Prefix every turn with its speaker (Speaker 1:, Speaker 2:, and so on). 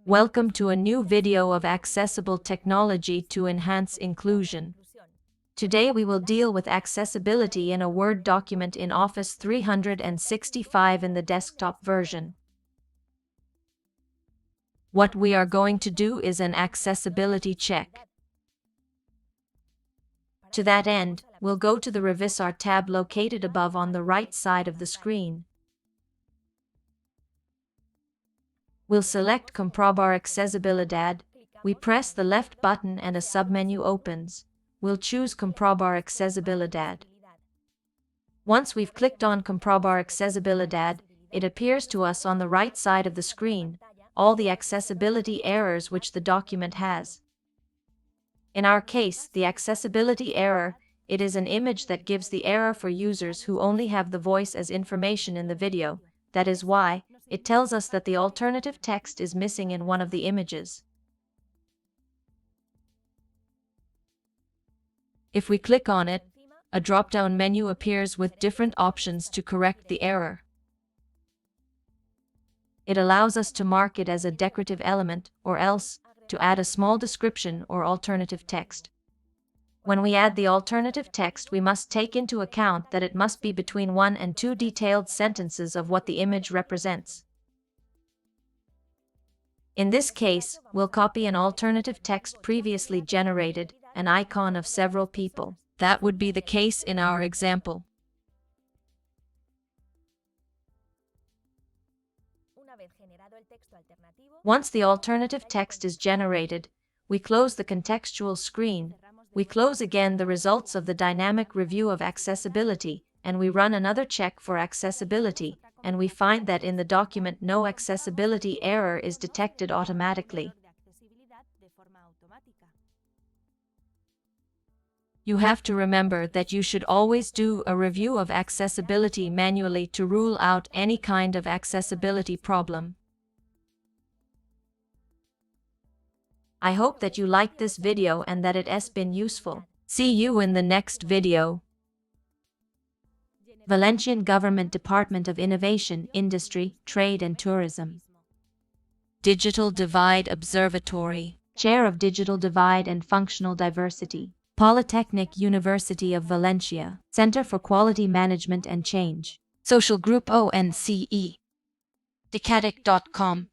Speaker 1: Welcome to a new video of accessible technology to enhance inclusion. Today we will deal with accessibility in a Word document in Office 365 in the desktop version. What we are going to do is an accessibility check. To that end, we'll go to the Revisar tab located above on the right side of the screen. We'll select Comprobar Accesibilidad. We press the left button and a submenu opens. We'll choose Comprobar Accesibilidad. Once we've clicked on Comprobar Accesibilidad, it appears to us on the right side of the screen, all the accessibility errors which the document has. In our case, the accessibility error, it is an image that gives the error for users who only have the voice as information in the video. That is why, it tells us that the alternative text is missing in one of the images. If we click on it, a drop-down menu appears with different options to correct the error. It allows us to mark it as a decorative element, or else, to add a small description or alternative text. When we add the alternative text, we must take into account that it must be between 1 and 2 detailed sentences of what the image represents. In this case, we'll copy an alternative text previously generated, an icon of several people. That would be the case in our example. Once the alternative text is generated, we close the contextual screen. We close again the results of the dynamic review of accessibility, and we run another check for accessibility, and we find that in the document no accessibility error is detected automatically. You have to remember that you should always do a review of accessibility manually to rule out any kind of accessibility problem. I hope that you liked this video and that it has been useful. See you in the next video. Valencian Government Department of Innovation, Industry, Trade and Tourism. Digital Divide Observatory. Chair of Digital Divide and Functional Diversity. Polytechnic University of Valencia. Center for Quality Management and Change. Social Group ONCE. Decadic.com.